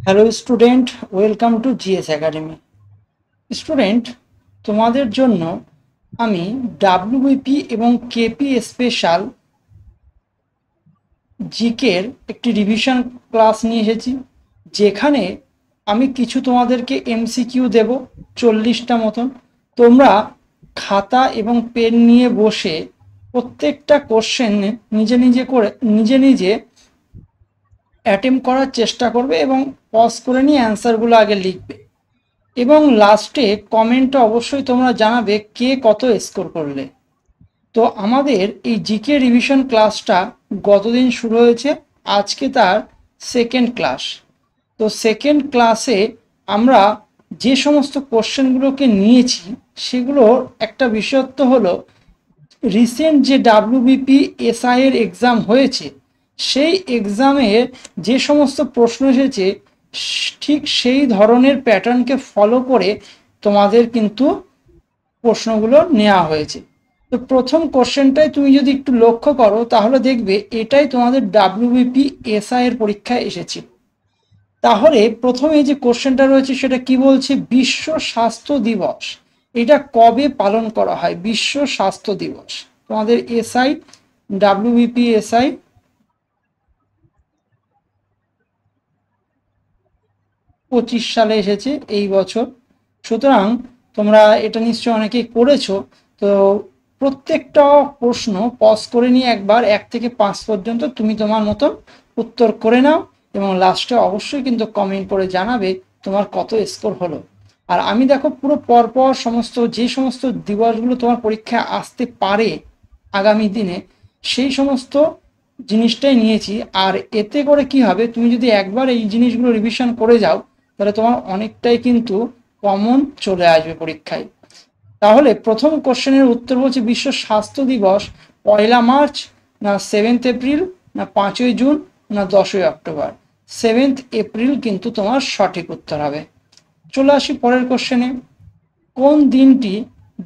Hello student, welcome to GS academy. Student, তোমাদের জন্য আমি ডাব্লিউবিপি এবং কেপি স্পেশাল জিকের একটি রিভিশন ক্লাস নিয়ে এসেছি, যেখানে আমি কিছু তোমাদেরকে এমসিকিউ দেব 40টা মতন। তোমরা খাতা এবং পেন নিয়ে বসে প্রত্যেকটা কোশ্চেন নিজে নিজে অ্যাটেম্প করার চেষ্টা করবে এবং পজ করে নিয়ে অ্যান্সারগুলো আগে লিখবে, এবং লাস্টে কমেন্টে অবশ্যই তোমরা জানাবে কে কত স্কোর করলে। তো আমাদের এই জিকে রিভিশন ক্লাসটা গতদিন শুরু হয়েছে, আজকে তার সেকেন্ড ক্লাস। তো সেকেন্ড ক্লাসে আমরা যে সমস্ত কোশ্চেনগুলোকে নিয়েছি সেগুলোর একটা বিশেষত্ব হলো, রিসেন্ট যে ডাব্লিউবিপি এসআই এর এক্সাম হয়েছে সেই এক্সামের যে সমস্ত প্রশ্ন এসেছে ঠিক সেই ধরনের প্যাটার্নকে ফলো করে তোমাদের কিন্তু প্রশ্নগুলো নেওয়া হয়েছে। তো প্রথম কোশ্চেনটাই তুমি যদি একটু লক্ষ্য করো তাহলে দেখবে এটাই তোমাদের ডাব্লিউবিপি এসআই এর পরীক্ষায় এসেছিল। তাহলে প্রথমে যে কোশ্চেনটা রয়েছে সেটা কি বলছে, বিশ্ব স্বাস্থ্য দিবস এটা কবে পালন করা হয়? বিশ্ব স্বাস্থ্য দিবস তোমাদের এসআই ডাব্লিউবিপি এসআই 25 সালে এসেছে এই বছর। সুতরাং তোমরা এটা নিশ্চয় অনেকেই করেছো। তো প্রত্যেকটা প্রশ্ন পজ করে নিয়ে একবার 1 থেকে 5 পর্যন্ত তুমি তোমার মতো উত্তর করে নাও, এবং লাস্টে অবশ্যই কিন্তু কমেন্ট করে জানাবে তোমার কত স্কোর হলো। আর আমি দেখো পুরো পরপর যে সমস্ত দিবসগুলো তোমার পরীক্ষায় আসতে পারে আগামী দিনে সেই সমস্ত জিনিসটাই নিয়েছি। আর এতে করে কি হবে, তুমি যদি একবার এই জিনিসগুলো রিভিশন করে যাও তাহলে তোমার অনেকটাই কিন্তু কমন চলে আসবে পরীক্ষায়। তাহলে প্রথম কোশ্চেনের উত্তর বলছে, বিশ্ব স্বাস্থ্য দিবস 1 মার্চ না 7 এপ্রিল না 5 জুন না 10 অক্টোবর? 7 এপ্রিল কিন্তু তোমার সঠিক উত্তর হবে। চলে আসি পরের কোশ্চেনে, কোন দিনটি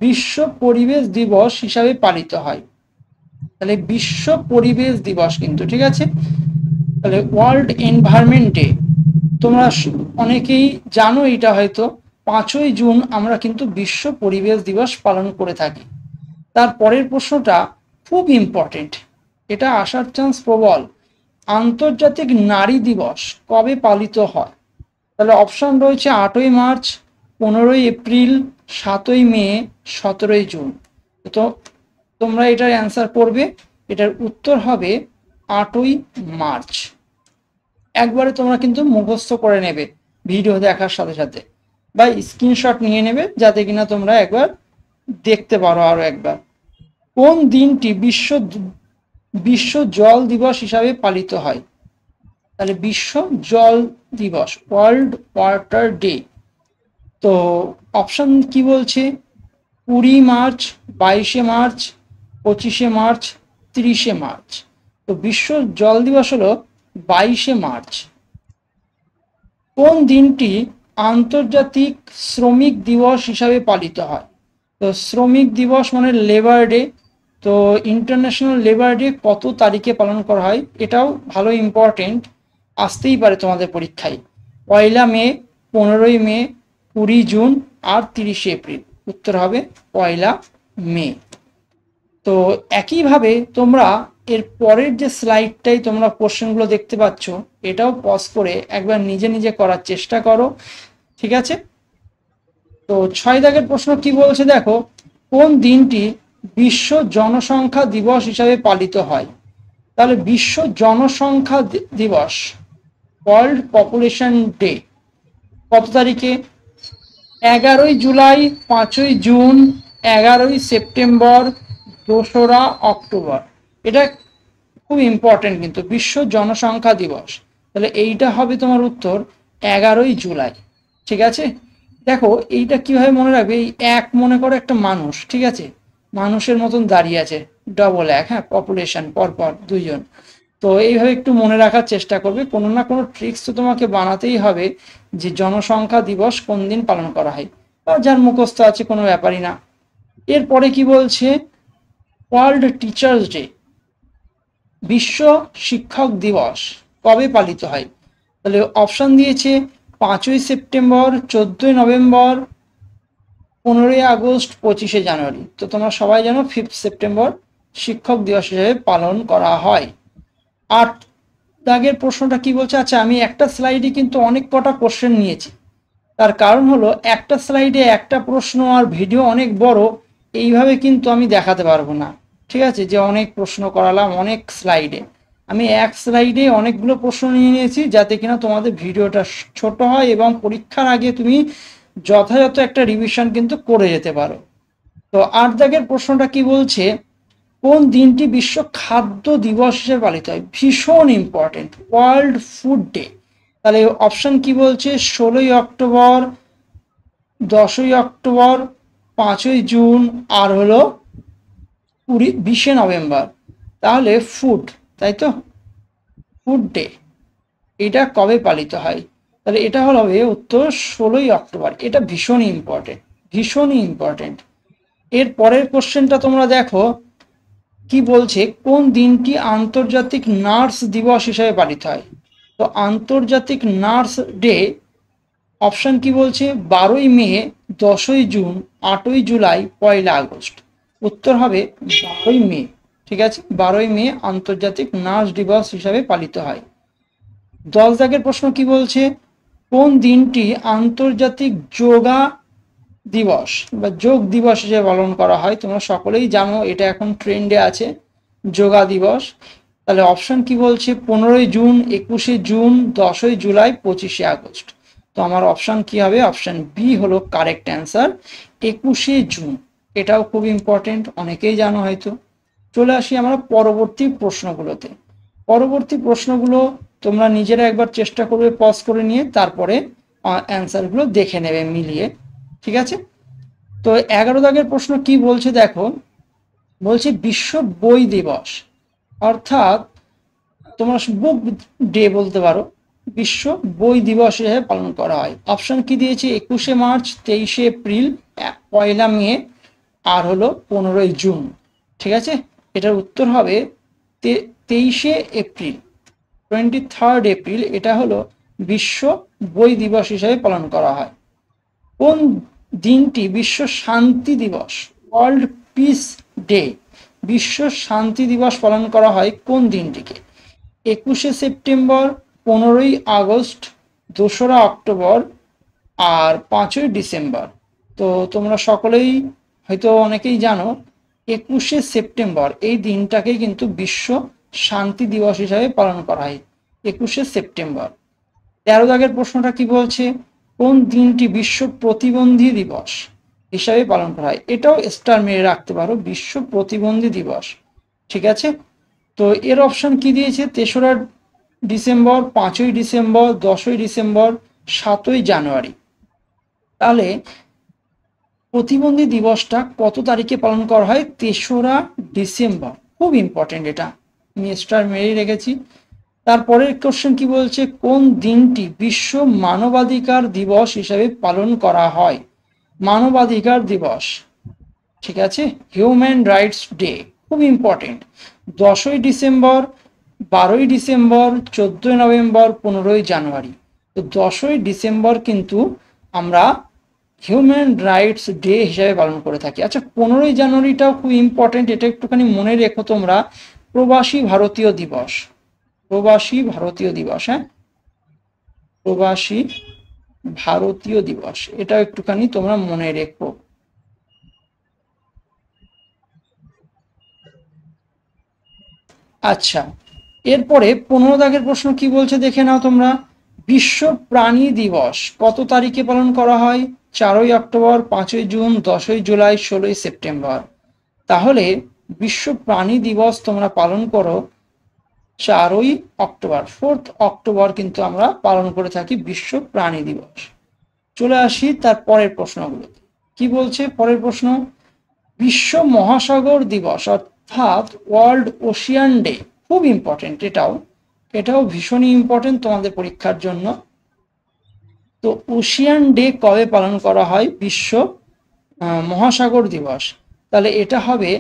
বিশ্ব পরিবেশ দিবস হিসাবে পালিত হয়? তাহলে বিশ্ব পরিবেশ দিবস কিন্তু ঠিক আছে। তাহলে ওয়ার্ল্ড এনভায়রনমেন্ট ডে, তোমরা অনেকেই জানো এটা হয়তো, 5 জুন আমরা কিন্তু বিশ্ব পরিবেশ দিবস পালন করে থাকি। তার পরের প্রশ্নটা খুব ইম্পর্টেন্ট, এটা আসার চান্স প্রবল। আন্তর্জাতিক নারী দিবস কবে পালিত হয়? তাহলে অপশন রয়েছে 8 মার্চ, 15 এপ্রিল, 7 মে, 17 জুন। তো তোমরা এটার অ্যান্সার করবে, এটার উত্তর হবে 8 মার্চ। একবারে তোমরা কিন্তু মুখস্থ করে নেবে ভিডিও দেখার সাথে সাথে, বা স্ক্রিনশট নিয়ে নেবে যাতে কিনা তোমরা একবার দেখতে পারো আরো একবার। কোন দিনটি বিশ্ব জল দিবস হিসাবে পালিত হয়? তাহলে বিশ্ব জল দিবস, ওয়ার্ল্ড ওয়াটার ডে। তো অপশন কি বলছে, 20 মার্চ, 22 মার্চ, 25 মার্চ, 30 মার্চ। তো বিশ্ব জল দিবস হলো 22 মার্চ। কোন দিনটি আন্তর্জাতিক শ্রমিক দিবস হিসাবে পালিত হয়? তো শ্রমিক দিবস মানে লেবার ডে। তো ইন্টারন্যাশনাল লেবার ডে কত তারিখে পালন করা হয় এটাও ভালো ইম্পর্টেন্ট, আসতেই পারে তোমাদের পরীক্ষায়। 1 মে, 15 মে, 20 জুন আর 30 এপ্রিল। উত্তর হবে 1 মে। তো একইভাবে তোমরা এর পরের যে স্লাইডটাই তোমরা কোশ্চেনগুলো দেখতে পাচ্ছ এটাও পজ করে একবার নিজে নিজে করার চেষ্টা করো, ঠিক আছে? তো 6 দাগের প্রশ্ন কি বলছে দেখো, কোন দিনটি বিশ্ব জনসংখ্যা দিবস হিসাবে পালিত হয়? তাহলে বিশ্ব জনসংখ্যা দিবস, ওয়ার্ল্ড পপুলেশন ডে, কত তারিখে? 11 জুলাই, 5 জুন, 11 সেপ্টেম্বর, 2রা অক্টোবর। এটা খুব ইম্পর্টেন্ট কিন্তু, বিশ্ব জনসংখ্যা দিবস। তাহলে এইটা হবে তোমার উত্তর 11 জুলাই, ঠিক আছে? দেখো এইটা কিভাবে মনে রাখবে, এই এক মনে করো একটা মানুষ, ঠিক আছে? মানুষের মতন দাঁড়িয়ে আছে, ডবল এক, হ্যাঁ, পপুলেশন পরপর 2 জন। তো এইভাবে একটু মনে রাখার চেষ্টা করবে, কোনো না কোনো ট্রিক্স তো তোমাকে বানাতেই হবে যে জনসংখ্যা দিবস কোন দিন পালন করা হয়, বা যার মুখস্থ আছে কোনো ব্যাপারই না। এরপরে কি বলছে, ওয়ার্ল্ড টিচার্স ডে, বিশ্ব শিক্ষক দিবস কবে পালিত হয়? তাহলে অপশান দিয়েছে 5ই সেপ্টেম্বর, 14ই নভেম্বর, 15ই আগস্ট, 25শে জানুয়ারি। তো তোমরা সবাই জানো 5 সেপ্টেম্বর শিক্ষক দিবস হিসেবে পালন করা হয়। 8 দাগের প্রশ্নটা কি বলছে? আচ্ছা, আমি একটা স্লাইডে কিন্তু অনেক কটা কোশ্চেন নিয়েছি। তার কারণ হলো একটা স্লাইডে একটা প্রশ্ন আর ভিডিও অনেক বড়, এইভাবে কিন্তু আমি দেখাতে পারবো না। ঠিক আছে, যে অনেক প্রশ্ন করালাম অনেক স্লাইডে, আমি এক স্লাইডে অনেকগুলো প্রশ্ন নিয়ে নিয়েছি যাতে কিনা তোমাদের ভিডিওটা ছোট হয় এবং পরীক্ষার আগে তুমি যথাযথ একটা রিভিশন কিন্তু করে যেতে পারো। তো 8 দাগের প্রশ্নটা কি বলছে? কোন দিনটি বিশ্ব খাদ্য দিবস হিসেবে পালিত হয়? ভীষণ ইম্পর্টেন্ট, ওয়ার্ল্ড ফুড ডে। তাহলে অপশন কি বলছে? 16ই অক্টোবর, 10ই অক্টোবর, 5ই জুন, আর হলো 20শে নভেম্বর। তাহলে ফুড, তাই তো, ফুড ডে এটা কবে পালিত হয়? তাহলে এটা হবে উত্তর 16ই অক্টোবর। এটা ভীষণই ইম্পর্টেন্ট, ভীষণই ইম্পর্টেন্ট। এর পরের কোশ্চেনটা তোমরা দেখো কি বলছে? কোন দিনটি আন্তর্জাতিক নার্স দিবস হিসেবে পালিত হয়? তো আন্তর্জাতিক নার্স ডে, অপশন কি বলছে? 12ই মে, 10ই জুন, 8ই জুলাই, 1লা আগস্ট। উত্তর হবে 12ই মে। ঠিক আছে, 12ই মে আন্তর্জাতিক নার্স দিবস হিসাবে পালিত হয়। 10 দাগের প্রশ্ন কি বলছে? কোন দিনটি আন্তর্জাতিক যোগা দিবস বা যোগ দিবস হিসেবে পালন করা হয়? তোমরা সকলেই জানো এটা এখন ট্রেন্ডে আছে, যোগা দিবস। তাহলে অপশন কি বলছে? 15ই জুন, 21শে জুন, 10ই জুলাই, 25শে আগস্ট। তো আমার অপশন কি হবে? অপশন বি হলো কারেক্ট অ্যান্সার, 21শে জুন। এটাও খুব ইম্পর্টেন্ট, অনেকেই জানো হয়তো। চলে আসি আমরা পরবর্তী প্রশ্নগুলোতে। পরবর্তী প্রশ্নগুলো তোমরা নিজেরা একবার চেষ্টা করবে পজ করে নিয়ে, তারপরে অ্যান্সারগুলো দেখে নেবে মিলিয়ে। ঠিক আছে, তো 11 দাগের প্রশ্ন কি বলছে দেখো, বলছে বিশ্ব বই দিবস, অর্থাৎ তোমরা বুক ডে বলতে পারো, বিশ্ব বই দিবস হিসেবে পালন করা হয়। অপশন কি দিয়েছে? 21শে মার্চ, 23শে এপ্রিল, 1লা মে, আর হলো 15ই জুন। ঠিক আছে, এটার উত্তর হবে 23শে এপ্রিল, 23rd এপ্রিল। এটা হলো বিশ্ব বই দিবস হিসেবে পালন করা হয়। কোন দিনটি বিশ্ব শান্তি দিবস, ওয়ার্ল্ড পিস ডে, বিশ্ব শান্তি দিবস পালন করা হয় কোন দিনটিকে? 21শে সেপ্টেম্বর, 15ই আগস্ট, 2রা অক্টোবর, আর 5ই ডিসেম্বর। তো তোমরা সকলেই হয়তো অনেকেই জানো 21শে সেপ্টেম্বর এই দিনটাকে কিন্তু বিশ্ব শান্তি দিবস হিসাবে পালন করা হয়, 21শে সেপ্টেম্বর। 13 দাগের প্রশ্নটা কি বলছে? কোন দিনটি বিশ্ব প্রতিবন্ধী দিবস হিসাবে পালন করা হয়? এটাও স্টার মেরে রাখতে পারো, বিশ্ব প্রতিবন্ধী দিবস। ঠিক আছে, তো এর অপশন কি দিয়েছে? 3রা ডিসেম্বর, 5ই ডিসেম্বর, 10ই ডিসেম্বর, 7ই জানুয়ারি। তাহলে প্রতিবন্ধী দিবসটা কত তারিখে পালন করা হয়? 3রা ডিসেম্বর। খুব ইম্পর্টেন্ট, এটা আমি স্টার মেরে রেখেছি। তারপরের কোশ্চেন কি বলছে? কোন দিনটি বিশ্ব মানবাধিকার দিবস হিসাবে পালন করা হয়? মানবাধিকার দিবস, ঠিক আছে, হিউম্যান রাইটস ডে, খুব ইম্পর্টেন্ট। 10ই ডিসেম্বর, 12ই ডিসেম্বর, 14ই নভেম্বর, 15ই জানুয়ারি। তো 10ই ডিসেম্বর কিন্তু আমরা হিউম্যান রাইটস ডে হিসাবে পালন করে থাকি। আচ্ছা, 15ই জানুয়ারিটাও খুব ইম্পর্টেন্ট, এটা একটুখানি মনে রেখো তোমরা, প্রবাসী ভারতীয় দিবস, প্রবাসী ভারতীয় দিবস। হ্যাঁ, প্রবাসী ভারতীয় দিবস, এটা একটুখানি তোমরা মনে রেখো। আচ্ছা, এরপরে 15 দাগের প্রশ্ন কি বলছে দেখে নাও তোমরা। বিশ্ব প্রাণী দিবস কত তারিখে পালন করা হয়? 4ই অক্টোবর, 5ই জুন, 10ই জুলাই, 16ই সেপ্টেম্বর। তাহলে বিশ্ব প্রাণী দিবস তোমরা পালন করো 4ই অক্টোবর, 4th অক্টোবর কিন্তু আমরা পালন করে থাকি বিশ্ব প্রাণী দিবস। চলে আসি তার পরের প্রশ্নগুলোতে। কি বলছে পরের প্রশ্ন? বিশ্ব মহাসাগর দিবস, অর্থাৎ ওয়ার্ল্ড ওশিয়ান ডে, খুব ইম্পর্টেন্ট, এটাও ভীষণই ইম্পর্টেন্ট তোমাদের পরীক্ষার জন্য। তো ওশিয়ান ডে কবে পালন করা হয়? বিশ্ব মহাসাগর দিবস। তাহলে এটা হবে,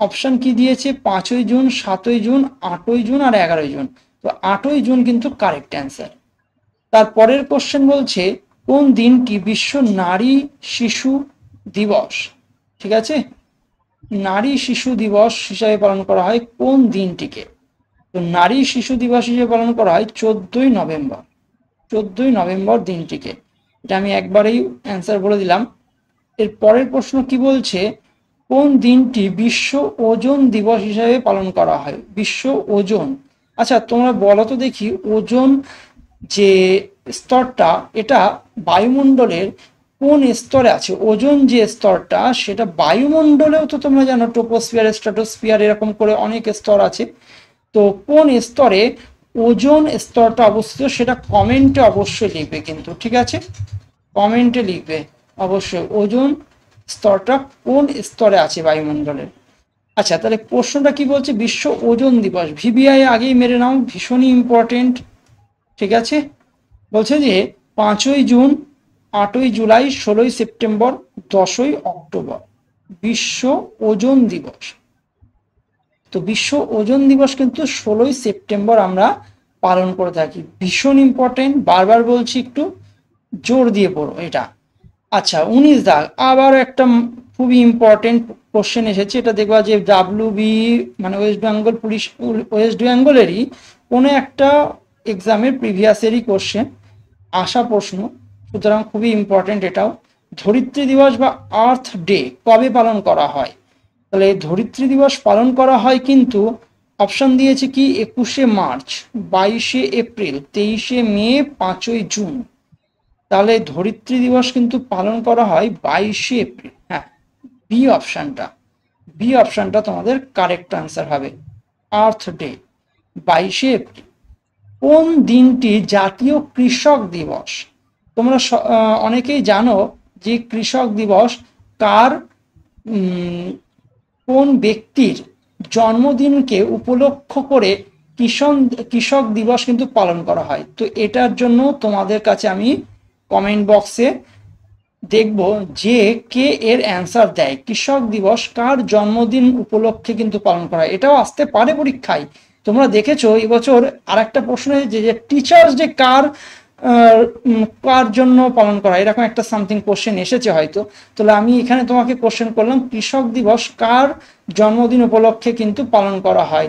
অপশন কি দিয়েছে? 5ই জুন, 7ই জুন, 8ই জুন, আর 11ই জুন। তো 8ই জুন কিন্তু কারেক্ট অ্যান্সার, তারপরের কোশ্চেন বলছে কোন দিনটি বিশ্ব নারী শিশু দিবস? ঠিক আছে, নারী শিশু দিবস হিসাবে পালন করা হয় কোন দিনটিকে? তো নারী শিশু দিবস হিসেবে পালন করা হয় 14ই নভেম্বর। 14ই নভেম্বর দিনটিকে, এটা আমি একবারেই অ্যান্সার বলে দিলাম। এর পরের প্রশ্ন কি বলছে, কোন দিনটি বিশ্ব ওজন দিবস হিসাবে পালন করা হয়? বিশ্ব ওজন, আচ্ছা তোমরা বলো তো দেখি, ওজন যে স্তরটা, এটা বায়ুমণ্ডলের কোন স্তরে আছে? ওজন যে স্তরটা সেটা বায়ুমণ্ডলেও তো তোমরা জানো ট্রোপোস্ফিয়ার, স্ট্র্যাটোস্ফিয়ার, এরকম করে অনেক স্তর আছে। তো কোন স্তরে ওজন স্তরটা অবস্থিত সেটা কমেন্টে অবশ্যই লিখবে কিন্তু, ঠিক আছে, কমেন্টে লিখবে অবশ্যই ওজন স্তরটা কোন স্তরে আছে বায়ুমণ্ডলের। আচ্ছা তাহলে প্রশ্নটা কি বলছে, বিশ্ব ওজন দিবস, ভিবিআই আগেই মেরে নাও, ভীষণই ইম্পর্টেন্ট। ঠিক আছে, বলছে যে 5ই জুন, 8ই জুলাই, 16ই সেপ্টেম্বর, 10ই অক্টোবর বিশ্ব ওজন দিবস। তো বিশ্ব ওজন দিবস কিন্তু 16ই সেপ্টেম্বর আমরা পালন করে থাকি। ভীষণ ইম্পর্টেন্ট, বারবার বলছি, একটু জোর দিয়ে পড়ো এটা। আচ্ছা 19 দাগ, আবার একটা খুবই ইম্পর্টেন্ট কোশ্চেন এসেছে, এটা দেখবা যে ডাব্লিউবি মানে ওয়েস্ট বেঙ্গল পুলিশ, ওয়েস্ট বেঙ্গলেরই কোনো একটা এক্সামের প্রিভিয়াসেরই কোশ্চেন আসা প্রশ্ন, সুতরাং খুবই ইম্পর্টেন্ট এটাও। ধরিত্রী দিবস বা আর্থ ডে কবে পালন করা হয়? তাহলে ধরিত্রী দিবস পালন করা হয় কিন্তু অপশন দিয়েছে কি 21শে মার্চ, 22শে এপ্রিল, 23শে মে, 5ই জুন। তাহলে ধরিত্রী দিবস কিন্তু পালন করা হয় 22শে এপ্রিল। হ্যাঁ, বি অপশনটা, বি অপশনটা তোমাদের কারেক্ট আনসার হবে, আর্থ ডে 22শে এপ্রিল। কোন দিনটি জাতীয় কৃষক দিবস? তোমরা অনেকেই জানো যে কৃষক দিবস কার, কোন ব্যক্তির জন্মদিনকে উপলক্ষ করে কৃষক দিবস কিন্তু পালন করা হয়। তো এটার জন্য তোমাদের কাছে আমি কমেন্ট বক্সে দেখব যে কে এর অ্যান্সার দেয়, কৃষক দিবস কার জন্মদিন উপলক্ষে কিন্তু পালন করা হয়। এটাও আসতে পারে পরীক্ষায়। তোমরা দেখেছো এবছর আর একটা প্রশ্ন যে টিচার্স ডে কার কার জন্য পালন করা হয়, এরকম একটা সামথিং কোশ্চেন এসেছে হয়তো। তাহলে আমি এখানে তোমাকে কোশ্চেন করলাম কৃষক দিবস কার জন্মদিন উপলক্ষে কিন্তু পালন করা হয়।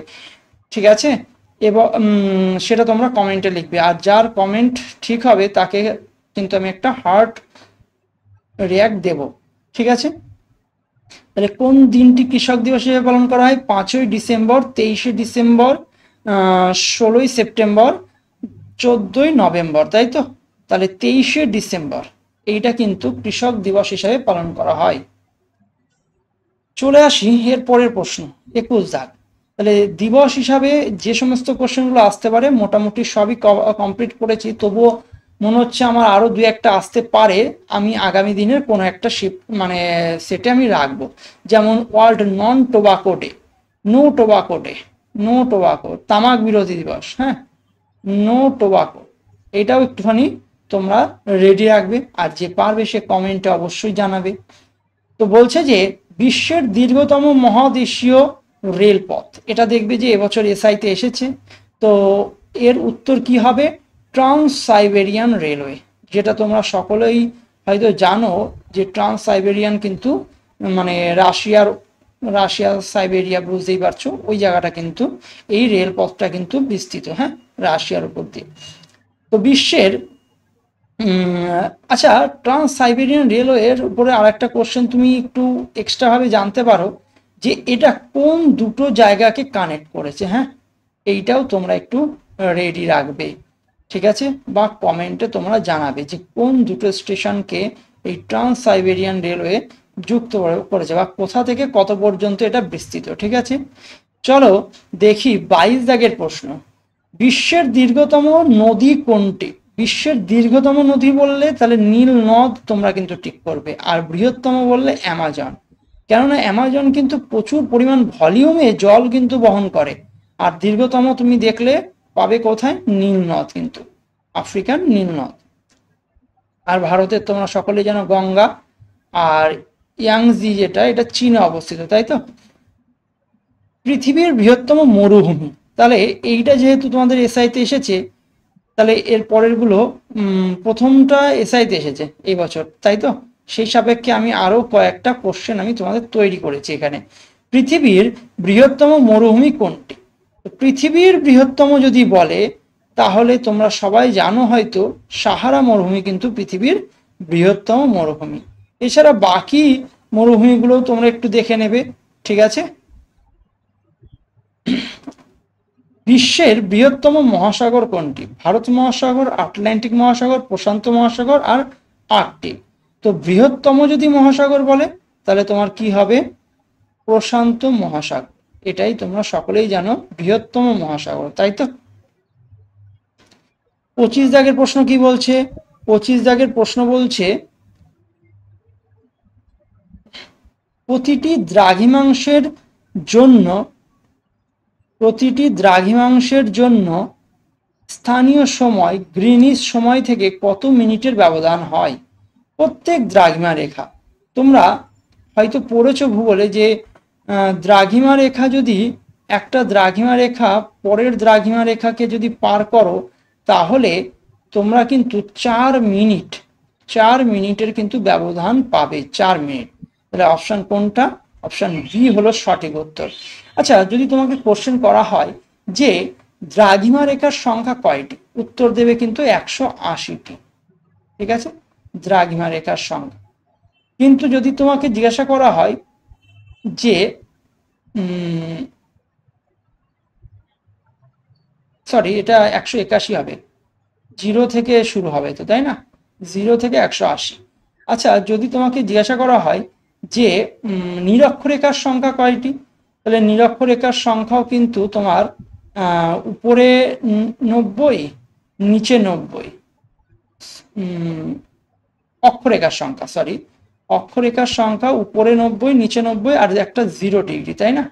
ঠিক আছে, এবং সেটা তোমরা কমেন্টে লিখবে, আর যার কমেন্ট ঠিক হবে তাকে কিন্তু আমি একটা হার্ট রিয়াক্ট দেব। ঠিক আছে, তাহলে কোন দিনটি কৃষক দিবস হিসেবে পালন করা হয়? 5ই ডিসেম্বর, 23শে ডিসেম্বর, 16ই সেপ্টেম্বর, 14ই নভেম্বর, তাই তো? তাহলে 23শে ডিসেম্বর এইটা কিন্তু কৃষক দিবস হিসাবে পালন করা হয়। চলে আসি এর পরের প্রশ্ন, 21 দাগ। তাহলে দিবস হিসাবে যে সমস্ত কোশ্চেনগুলো আসতে পারে মোটামুটি সবই কমপ্লিট করেছি, তবুও মনে হচ্ছে আমার আরো দুই একটা আসতে পারে, আমি আগামী দিনের কোনো একটা মানে সেটে আমি রাখবো। যেমন world non tobacco day, no tobacco day, no tobacco, তামাক বিরোধী দিবস, হ্যাঁ, নো টোবাকো, এটাও একটুখানি তোমরা রেডি রাখবে, আর যে পারবে সে কমেন্টে অবশ্যই জানাবে। তো বলছে যে বিশ্বের দীর্ঘতম মহাদেশীয় রেলপথ, এটা দেখবে যে এবছর এসআইতে এসেছে। তো এর উত্তর কি হবে? ট্রান্স সাইবেরিয়ান রেলওয়ে, যেটা তোমরা সকলেই হয়তো জানো যে ট্রান্স সাইবেরিয়ান কিন্তু মানে রাশিয়া সাইবেরিয়া, বুঝতেই পারছো ওই জায়গাটা কিন্তু এই রেলপথটা কিন্তু বিস্তৃত, হ্যাঁ, রাশিয়ার উপর দিয়ে। তো বিশ্বের আচ্ছা, ট্রান্স সাইবেরিয়ান রেলওয়ের উপরে আরেকটা কোশ্চেন তুমি একটু এক্সট্রা ভাবে জানতে পারো যে এটা কোন দুটো জায়গাকে কানেক্ট করেছে, হ্যাঁ, এইটাও তোমরা একটু রেডি রাখবে। ঠিক আছে, বা কমেন্টে তোমরা জানাবে যে কোন দুটো স্টেশনকে এই ট্রান্স সাইবেরিয়ান রেলওয়ে যুক্ত করেছে বা কোথা থেকে কত পর্যন্ত এটা বিস্তৃত। ঠিক আছে, চলো দেখি 22 দাগের প্রশ্ন, বিশ্বের দীর্ঘতম নদী কোনটি? বিশ্বের দীর্ঘতম নদী বললে তাহলে নীল নদ তোমরা কিন্তু ঠিক করবে, আর বৃহত্তম বললে অ্যামাজন, কেননা অ্যামাজন কিন্তু প্রচুর পরিমাণ ভলিউমে জল কিন্তু বহন করে। আর দীর্ঘতম তুমি দেখলে পাবে কোথায়? নীল নদ, কিন্তু আফ্রিকার নীল নদ। আর ভারতের তোমরা সকলে জানো গঙ্গা, আর ইয়াংজি যেটা এটা চীনে অবস্থিত, তাই তো? পৃথিবীর বৃহত্তম মরুভূমি, তাহলে এইটা যেহেতু তোমাদের এসআইতে এসেছে, তাহলে এর পরের গুলো প্রথমটা এসআইতে এসেছে এই বছর, তাই তো? সেই সাপেক্ষে আমি আরো কয়েকটা কোশ্চেন আমি তোমাদের তৈরি করেছি এখানে। পৃথিবীর বৃহত্তম মরুভূমি কোনটি? পৃথিবীর বৃহত্তম যদি বলে তাহলে তোমরা সবাই জানো হয়তো সাহারা মরুভূমি কিন্তু পৃথিবীর বৃহত্তম মরুভূমি। এছাড়া বাকি মরুভূমিগুলো তোমরা একটু দেখে নেবে, ঠিক আছে? বিশ্বের বৃহত্তম মহাসাগর কোনটি? ভারত মহাসাগর, আটলান্টিক মহাসাগর, প্রশান্ত মহাসাগর আর আর্কটিক। তো বৃহত্তম যদি মহাসাগর বলে তাহলে তোমার কি হবে? প্রশান্ত মহাসাগর। এটাই তোমরা সকলেই জানো বৃহত্তম মহাসাগর, তাই তো? 25 দাগের প্রশ্ন কি বলছে? 25 দাগের প্রশ্ন বলছে প্রতিটি দ্রাঘিমাংশের জন্য স্থানীয় সময় গ্রিনিচ সময় থেকে কত মিনিটের ব্যবধান হয়? প্রত্যেক দ্রাঘিমা রেখা, তোমরা হয়তো পড়েছো ভূগোলে যে দ্রাঘিমা রেখা যদি একটা দ্রাঘিমা রেখা পরের দ্রাঘিমা রেখাকে যদি পার করো তাহলে তোমরা কিন্তু 4 মিনিটের কিন্তু ব্যবধান পাবে, 4 মিনিট। তাহলে অপশন কোনটা? অপশন বি হলো সঠিক উত্তর। আচ্ছা, যদি তোমাকে কোশ্চেন করা হয় যে দ্রাঘিমা রেখার সংখ্যা কয়টি, উত্তর দেবে কিন্তু 180টি, ঠিক আছে? দ্রাঘিমা রেখার সংখ্যা। কিন্তু যদি তোমাকে জিজ্ঞাসা করা হয় যে সরি, এটা 181 হবে, 0 থেকে শুরু হবে তো, তাই না? 0 থেকে 180। আচ্ছা, যদি তোমাকে জিজ্ঞাসা করা হয় যে নিরক্ষরেখার সংখ্যা কয়টি, তাহলে নিরক্ষরেখার সংখ্যাও কিন্তু তোমার উপরে 90, নিচে 90। অক্ষরেখার সংখ্যা, সরি, অক্ষরেখার সংখ্যা উপরে 90, নিচে 90 আর একটা 0 ডিগ্রি, তাই না?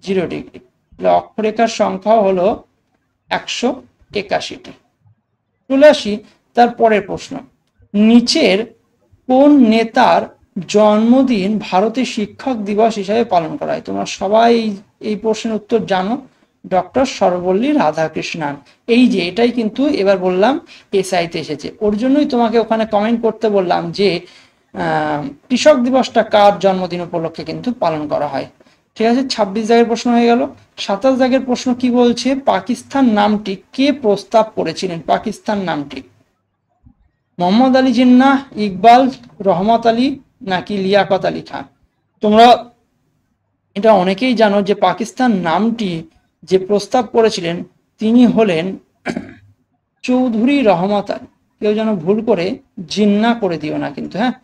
0 ডিগ্রি। তাহলে অক্ষরেখার সংখ্যা হলো 181টি। চলে আসি তার পরের প্রশ্ন। নিচের কোন নেতার জন্মদিন ভারতে শিক্ষক দিবস হিসাবে পালন করা হয়? তোমরা সবাই এই প্রশ্নের উত্তর জানো, ডক্টর সর্বপল্লী রাধাকৃষ্ণন। এই যে এটাই কিন্তু এবার বললাম এসআইতে এসেছে, ওর জন্যই তোমাকে ওখানে কমেন্ট করতে বললাম যে কৃষক দিবসটা কার জন্মদিন উপলক্ষে কিন্তু পালন করা হয়। ঠিক আছে, 26 দাগের প্রশ্ন হয়ে গেল। 27 দাগের প্রশ্ন কি বলছে? পাকিস্তান নামটি কে প্রস্তাব করেছিলেন? পাকিস্তান নামটি মোহাম্মদ আলী জিন্নাহ, ইকবাল, রহমত আলী নাকি লিয়াকত আলী খান? তোমরা এটা অনেকেই জানো যে পাকিস্তান নামটি যে প্রস্তাব করেছিলেন তিনি হলেন চৌধুরী রহমত আলী। কেউ যেন ভুল করে জিন্না করে দিও না কিন্তু, হ্যাঁ,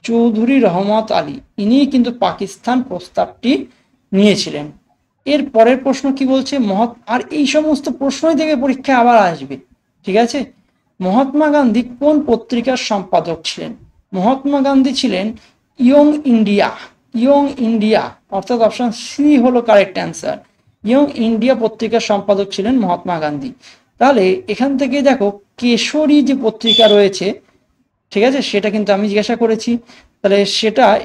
চৌধুরী রহমত আলী, ইনিই কিন্তু পাকিস্তান প্রস্তাবটি নিয়েছিলেন। এর পরের প্রশ্ন কি বলছে? আর এই সমস্ত প্রশ্নই থেকে পরীক্ষা আবার আসবে, ঠিক আছে? মহাত্মা গান্ধী কোন পত্রিকার সম্পাদক ছিলেন? মহাত্মা গান্ধী ছিলেন ইয়ং ইন্ডিয়া, অর্থাৎ অপশন সি হলো কারেক্ট অ্যান্সার। ইয়ং ইন্ডিয়া পত্রিকার সম্পাদক ছিলেন মহাত্মা গান্ধী। তাহলে এখান থেকে দেখো কেশরী যে পত্রিকা রয়েছে, ঠিক আছে, সেটা কিন্তু আমি জিজ্ঞাসা করেছি, তাহলে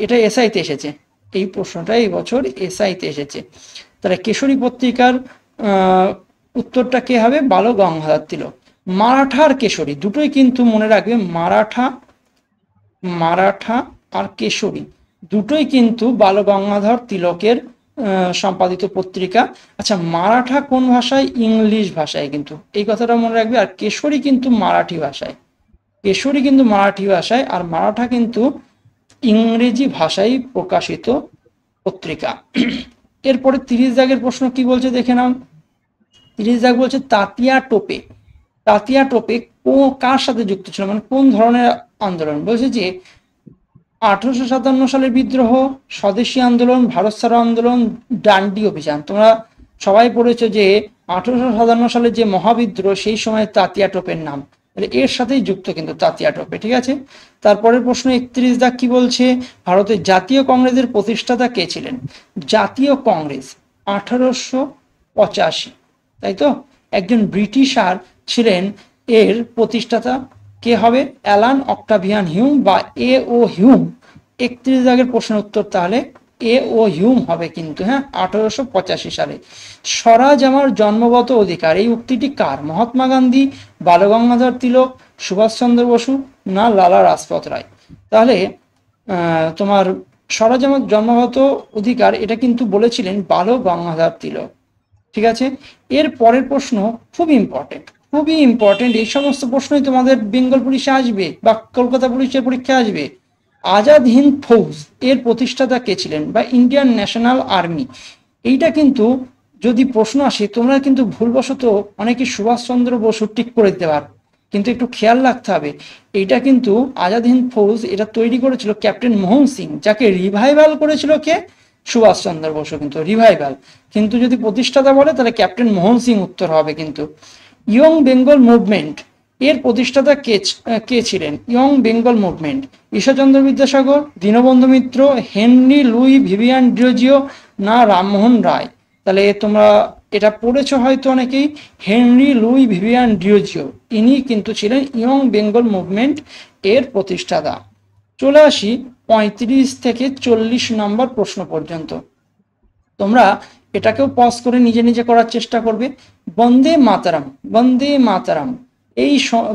এটা এসআইতে এসেছে, এই প্রশ্নটা এই বছর এসআইতে এসেছে। তাহলে কেশরী পত্রিকার উত্তরটা কে হবে? বাল গঙ্গাধর তিলক। মারাঠা আর কেশরী দুটোই কিন্তু মনে রাখবে, মারাঠা আর কেশরী দুটোই কিন্তু বাল গঙ্গাধর তিলকের সম্পাদিত পত্রিকা। আচ্ছা, মারাঠা কোন ভাষায়? ইংলিশ ভাষায় কিন্তু, এই কথাটা মনে রাখবে। আর কেশরী কিন্তু মারাঠি ভাষায়, আর মারাঠা কিন্তু ইংরেজি ভাষায় প্রকাশিত পত্রিকা। এরপরে 30 দাগের প্রশ্ন কি বলছে দেখে নাও। 30 দাগ বলছে তাতিয়া টোপে কার সাথে যুক্ত ছিল, মানে কোন ধরনের আন্দোলন? বলছে যে 1857 সালের বিদ্রোহ, স্বদেশী আন্দোলন, ভারত ছাড়ো আন্দোলন, ডান্ডি অভিযান। তোমরা সবাই পড়েছো যে 1857 সালের যে মহাবিদ্রোহ, সেই সময় তাতিয়া টোপের নাম, এর সাথেই যুক্ত কিন্তু তাতিয়া টোপে, ঠিক আছে? তারপরের প্রশ্ন 31 দাগ কি বলছে? ভারতের জাতীয় কংগ্রেসের প্রতিষ্ঠাতা কে ছিলেন? জাতীয় কংগ্রেস 1885, তাই তো? একজন ব্রিটিশার ছিলেন এর প্রতিষ্ঠাতা। কে হবে? অ্যালান অক্টাভিয়ান হিউম বা এ ও হিউম। 31 দাগের প্রশ্নের উত্তর তাহলে এ ও হিউম হবে কিন্তু, হ্যাঁ, 1885 সালে। স্বরাজ আমার জন্মগত অধিকার, এই উক্তিটি কার? মহাত্মা গান্ধী, বালগঙ্গাধর তিলক, সুভাষচন্দ্র বসু, না লালা রাজপথ রায়? তাহলে তোমার স্বরাজ আমার জন্মগত অধিকার এটা কিন্তু বলেছিলেন বালগঙ্গাধর তিলক। ঠিক আছে, এর পরের প্রশ্ন খুব ইম্পর্টেন্ট, খুবই ইম্পর্টেন্ট। এই সমস্ত প্রশ্নই তোমাদের বেঙ্গল পুলিশে আসবে বা কলকাতা পুলিশের পরীক্ষা আসবে। আজাদ হিন্দ ফৌজ এর প্রতিষ্ঠাতা কে ছিলেন, বা ইন্ডিয়ান ন্যাশনাল আর্মি, এইটা কিন্তু যদি প্রশ্ন আসে তোমরা কিন্তু ভুলবশত অনেকে সুভাষচন্দ্র বসু টিক করে দিতে পারো, কিন্তু একটু খেয়াল রাখতে হবে এইটা কিন্তু আজাদ হিন্দ ফৌজ এটা তৈরি করেছিল ক্যাপ্টেন মোহন সিং, যাকে রিভাইভাল করেছিল কে? সুভাষচন্দ্র বসু, কিন্তু রিভাইভাল। কিন্তু যদি প্রতিষ্ঠাতা বলে তাহলে ক্যাপ্টেন মোহন সিং উত্তর হবে কিন্তু। ইয়ং বেঙ্গল মুভমেন্ট এর প্রতিষ্ঠাতা কে ছিলেন? Young Bengal movement, Ishwarchandra Vidyasagar, Dinabandhu Mitra, Henry Louis Vivian Derozio, না রামমোহন রায়? তাহলে তোমরা এটা পড়েছ হয়তো অনেকেই, হেনরি লুই ভিভিয়ান ডিরোজিও, ইনি কিন্তু ছিলেন ইয়ং বেঙ্গল মুভমেন্ট এর প্রতিষ্ঠাতা। চলে আসি 35 থেকে 40 নম্বর প্রশ্ন পর্যন্ত। তোমরা এটাকেও পজ করে নিজে নিজে করার চেষ্টা করবে। বন্দে মাতারাম, বন্দে মাতারাম এই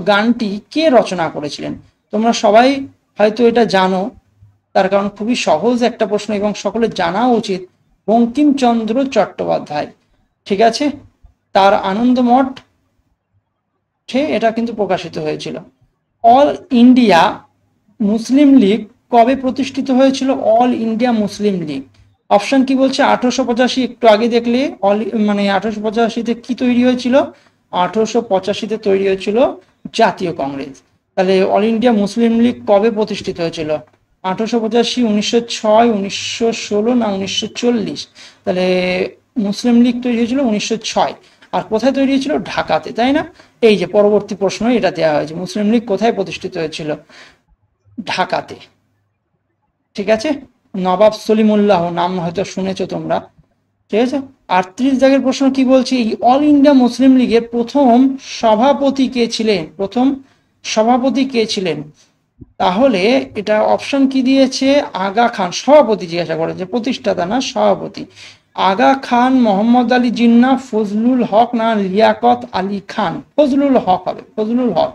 গানটি কে রচনা করেছিলেন? তোমরা সবাই হয়তো এটা জানো, তার কারণ খুবই সহজ একটা প্রশ্ন এবং সকলের জানা উচিত। বঙ্কিমচন্দ্র চট্টোপাধ্যায়। ঠিক আছে, তার আনন্দমঠ এটা কিন্তু প্রকাশিত হয়েছিল। অল ইন্ডিয়া মুসলিম লীগ কবে প্রতিষ্ঠিত হয়েছিল? All India Muslim League, option কি বলছে? 1885। একটু আগে দেখলে মানে 1885-তে কি তৈরি হয়েছিল? 1885-তে তৈরি হয়েছিল জাতীয় কংগ্রেস। তাহলে অল ইন্ডিয়া মুসলিম লীগ কবে প্রতিষ্ঠিত হয়েছিল? 1885, 1906, 1916, না 1940? তাহলে মুসলিম লীগ তৈরি হয়েছিল 1906। আর কোথায় তৈরি হয়েছিল? ঢাকাতে, তাই না? এই যে পরবর্তী প্রশ্ন এটা দেওয়া হয়েছে, মুসলিম লীগ কোথায় প্রতিষ্ঠিত হয়েছিল? ঢাকাতে। ঠিক আছে, নবাব সলিমুল্লাহ নাম হয়তো শুনেছো তোমরা। ঠিক আছে, 38 দাগের প্রশ্ন কি বলছে? এই অল ইন্ডিয়া মুসলিম লীগের প্রথম সভাপতি কে ছিলেন? প্রথম সভাপতি কে ছিলেন? তাহলে এটা অপশন কি দিয়েছে? আগা খান। সভাপতি জিজ্ঞাসা করেছে, প্রতিষ্ঠাতা না, সভাপতি। আগা খান, মোহাম্মদ আলী জিন্নাহ, ফজলুল হক, না লিয়াকত আলী খান? ফজলুল হক হবে, ফজলুল হক।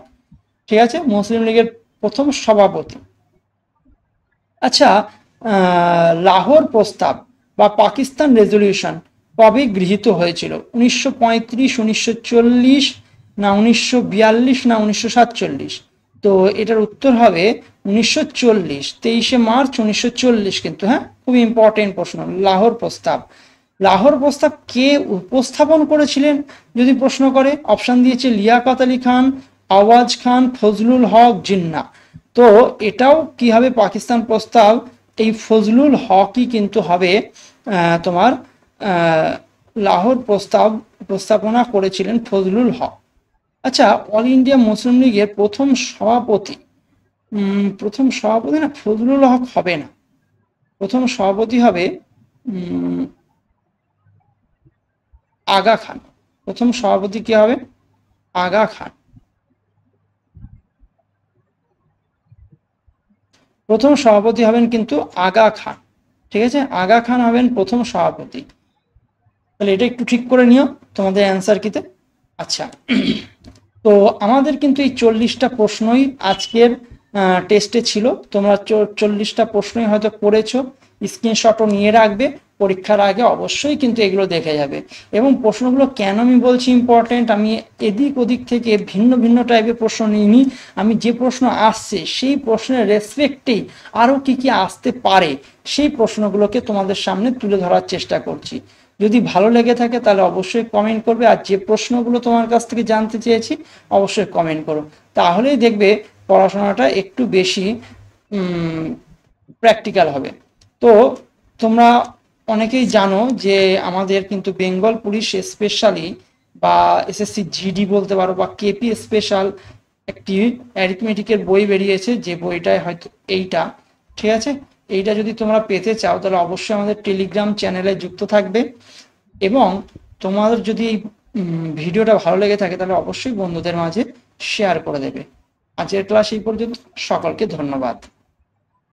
ঠিক আছে, মুসলিম লীগের প্রথম সভাপতি। আচ্ছা, লাহোর প্রস্তাব বা পাকিস্তান রেজলিউশন কবে গৃহীত হয়েছিল? 1935, 1940, না 1942, না 1947? তো এটার উত্তর হবে 1940, 23শে মার্চ 1940 কিন্তু, হ্যাঁ, খুব ইম্পর্টেন্ট প্রশ্ন। লাহোর প্রস্তাব, লাহোর প্রস্তাব কে উপস্থাপন করেছিলেন যদি প্রশ্ন করে? অপশন দিয়েছে লিয়াকত আলী খান, আওয়াজ খান, ফজলুল হক, জিন্নাহ। তো এটাও কি হবে? পাকিস্তান প্রস্তাব এই ফজলুল হকই কিন্তু হবে তোমার লাহোর প্রস্তাব উপস্থাপনা করেছিলেন ফজলুল হক। আচ্ছা, অল ইন্ডিয়া মুসলিম লীগের প্রথম সভাপতি, প্রথম সভাপতি না ফজলুল হক হবে না, প্রথম সভাপতি হবে আগা খান। প্রথম সভাপতি কি হবে? আগা খান। প্রথম সভাপতি হবেন কিন্তু আগা খান। ঠিক আছে, আগা খান হবেন প্রথম সভাপতি। তাহলে এটা একটু ঠিক করে নিও তোমাদের অ্যান্সার কিতে। আচ্ছা, তো আমাদের কিন্তু এই 40টা প্রশ্নই আজকের টেস্টে ছিল। তোমরা 40টা প্রশ্নই হয়তো পড়েছো, স্ক্রিনশটও নিয়ে রাখবে, পরীক্ষার আগে অবশ্যই কিন্তু এগুলো দেখে যাবে। এবং প্রশ্নগুলো কেন আমি বলছি ইম্পর্টেন্ট, আমি এদিক ওদিক থেকে ভিন্ন ভিন্ন টাইপের প্রশ্ন নিইনি। আমি যে প্রশ্ন আসছে সেই প্রশ্নের রেসপেক্টেই আরও কি কি আসতে পারে সেই প্রশ্নগুলোকে তোমাদের সামনে তুলে ধরার চেষ্টা করছি। যদি ভালো লেগে থাকে তাহলে অবশ্যই কমেন্ট করবে, আর যে প্রশ্নগুলো তোমার কাছ থেকে জানতে চেয়েছি অবশ্যই কমেন্ট করো, তাহলেই দেখবে পড়াশোনাটা একটু বেশি প্র্যাকটিক্যাল হবে। তো তোমরা অনেকেই জানো যে আমাদের কিন্তু বেঙ্গল পুলিশ স্পেশালি বা এসএসসি জিডি বলতে পারো বা কেপি স্পেশাল একটি অ্যারিথমেটিকের বই বেরিয়েছে, যে বইটায় হয়তো এইটা। ঠিক আছে, এইটা যদি তোমরা পেতে চাও তাহলে অবশ্যই আমাদের টেলিগ্রাম চ্যানেলে যুক্ত থাকবে, এবং তোমাদের যদি এই ভিডিওটা ভালো লেগে থাকে তাহলে অবশ্যই বন্ধুদের মাঝে শেয়ার করে দেবে। আজকের ক্লাস এই পর্যন্ত, সকলকে ধন্যবাদ।